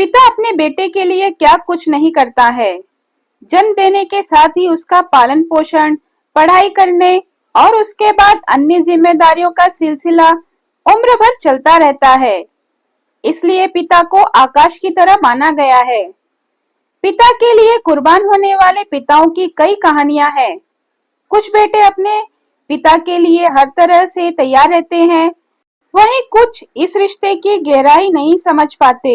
पिता अपने बेटे के लिए क्या कुछ नहीं करता है। जन्म देने के साथ ही उसका पालन पोषण, पढ़ाई करने और उसके बाद अन्य जिम्मेदारियों का सिलसिला उम्र भर चलता रहता है। इसलिए पिता को आकाश की तरह माना गया है। पिता के लिए कुर्बान होने वाले पिताओं की कई कहानियां हैं। कुछ बेटे अपने पिता के लिए हर तरह से तैयार रहते हैं, वहीं कुछ इस रिश्ते की गहराई नहीं समझ पाते।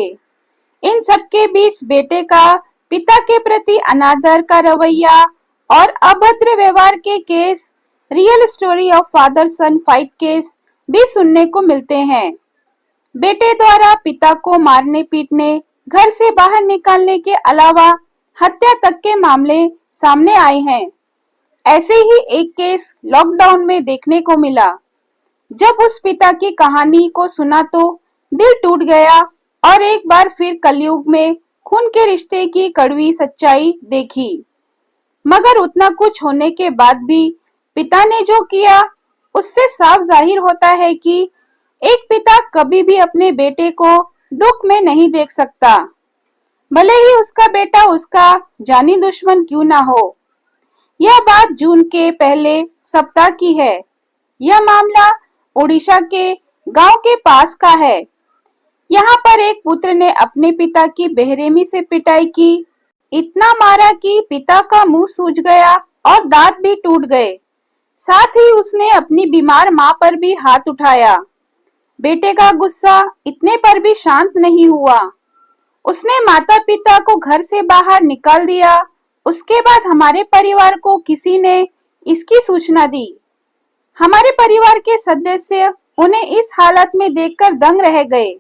इन सब के बीच बेटे का पिता के प्रति अनादर का रवैया और अभद्र व्यवहार के case, real story of father son fight case भी सुनने को मिलते हैं। बेटे द्वारा पिता को मारने पीटने, घर से बाहर निकालने के अलावा हत्या तक के मामले सामने आए हैं। ऐसे ही एक केस लॉकडाउन में देखने को मिला। जब उस पिता की कहानी को सुना तो दिल टूट गया और एक बार फिर कलयुग में खून के रिश्ते की कड़वी सच्चाई देखी। मगर उतना कुछ होने के बाद भी पिता ने जो किया, उससे साफ जाहिर होता है कि एक पिता कभी भी अपने बेटे को दुख में नहीं देख सकता, भले ही उसका बेटा उसका जानी दुश्मन क्यों ना हो। यह बात जून के पहले सप्ताह की है। यह मामला ओडिशा के गांव के पास का है। यहाँ पर एक पुत्र ने अपने पिता की बेरहमी से पिटाई की। इतना मारा कि पिता का मुंह सूज गया और दांत भी टूट गए। साथ ही उसने अपनी बीमार मां पर भी हाथ उठाया। बेटे का गुस्सा इतने पर भी शांत नहीं हुआ। उसने माता पिता को घर से बाहर निकाल दिया। उसके बाद हमारे परिवार को किसी ने इसकी सूचना दी। हमारे परिवार के सदस्य उन्हें इस हालत में देखकर दंग रह गए।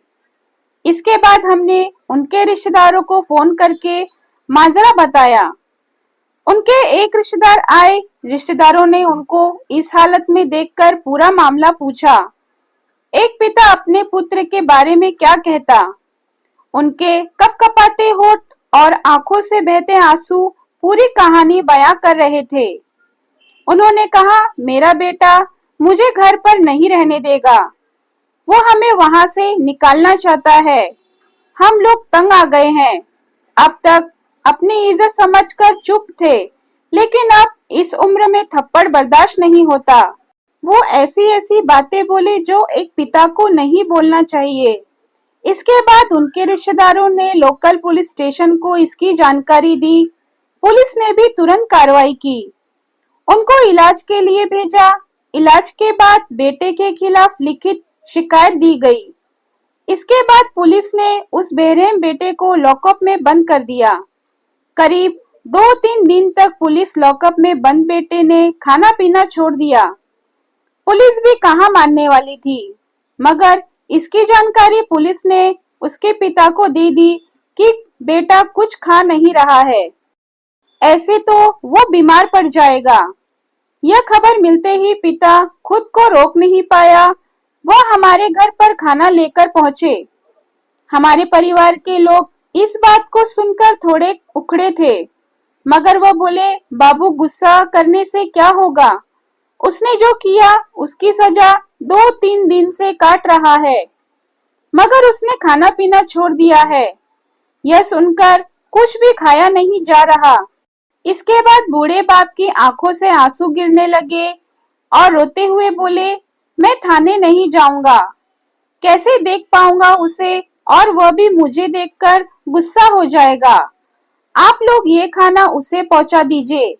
इसके बाद हमने उनके रिश्तेदारों को फोन करके माजरा बताया। उनके एक रिश्तेदार आए। रिश्तेदारों ने उनको इस हालत में देखकर पूरा मामला पूछा। एक पिता अपने पुत्र के बारे में क्या कहता। उनके कपकपाते होठ और आंखों से बहते आंसू पूरी कहानी बयां कर रहे थे। उन्होंने कहा, मेरा बेटा मुझे घर पर नहीं रहने देगा, वो हमें वहां से निकालना चाहता है। हम लोग तंग आ गए हैं। अब तक अपनी इज्जत समझकर चुप थे, लेकिन अब इस उम्र में थप्पड़ बर्दाश्त नहीं होता। वो ऐसी ऐसी बातें बोले जो एक पिता को नहीं बोलना चाहिए। इसके बाद उनके रिश्तेदारों ने लोकल पुलिस स्टेशन को इसकी जानकारी दी। पुलिस ने भी तुरंत कार्रवाई की, उनको इलाज के लिए भेजा। इलाज के बाद बेटे के खिलाफ लिखित शिकायत दी गई। इसके बाद पुलिस ने उस बेरहम बेटे को लॉकअप में बंद कर दिया। करीब 2-3 दिन तक पुलिस लॉकअप में बंद बेटे ने खाना पीना छोड़ दिया। पुलिस भी कहां मानने वाली थी, मगर इसकी जानकारी पुलिस ने उसके पिता को दे दी कि बेटा कुछ खा नहीं रहा है, ऐसे तो वो बीमार पड़ जाएगा। यह खबर मिलते ही पिता खुद को रोक नहीं पाया। वह हमारे घर पर खाना लेकर पहुंचे। हमारे परिवार के लोग इस बात को सुनकर थोड़े उखड़े थे, मगर वह बोले, बाबू गुस्सा करने से क्या होगा, उसने जो किया उसकी सजा 2-3 दिन से काट रहा है, मगर उसने खाना पीना छोड़ दिया है। यह सुनकर कुछ भी खाया नहीं जा रहा। इसके बाद बूढ़े बाप की आंखों से आंसू गिरने लगे और रोते हुए बोले, मैं थाने नहीं जाऊंगा, कैसे देख पाऊंगा उसे, और वह भी मुझे देखकर गुस्सा हो जाएगा। आप लोग ये खाना उसे पहुंचा दीजिए।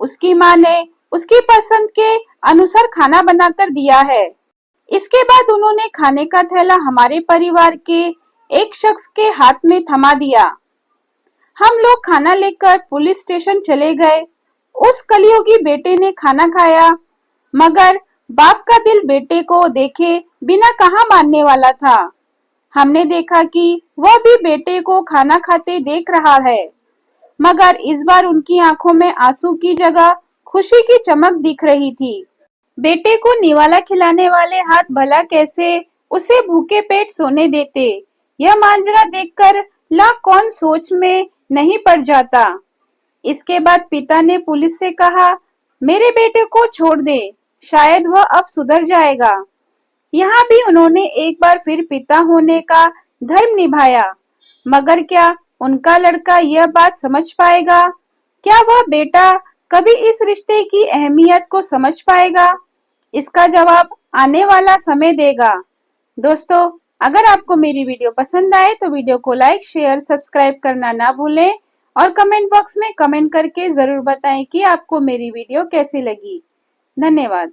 उसकी माँ ने उसकी पसंद के अनुसार खाना बनाकर दिया है। इसके बाद उन्होंने खाने का थैला हमारे परिवार के एक शख्स के हाथ में थमा दिया। हम लोग खाना लेकर पुलिस स्टेशन चले गए। उस कलयुगी बेटे ने खाना खाया, मगर बाप का दिल बेटे को देखे बिना कहाँ मानने वाला था। हमने देखा कि वह भी बेटे को खाना खाते देख रहा है, मगर इस बार उनकी आंखों में आंसू की जगह खुशी की चमक दिख रही थी। बेटे को निवाला खिलाने वाले हाथ भला कैसे उसे भूखे पेट सोने देते। यह मांजरा देखकर लाख कौन सोच में नहीं पड़ जाता। इसके बाद पिता ने पुलिस से कहा, मेरे बेटे को छोड़ दे, शायद वह अब सुधर जाएगा। यहाँ भी उन्होंने एक बार फिर पिता होने का धर्म निभाया। मगर क्या उनका लड़का यह बात समझ पाएगा? क्या वह बेटा कभी इस रिश्ते की अहमियत को समझ पाएगा? इसका जवाब आने वाला समय देगा। दोस्तों, अगर आपको मेरी वीडियो पसंद आए तो वीडियो को लाइक, शेयर, सब्सक्राइब करना ना भूलें और कमेंट बॉक्स में कमेंट करके जरूर बताएं कि आपको मेरी वीडियो कैसी लगी। धन्यवाद।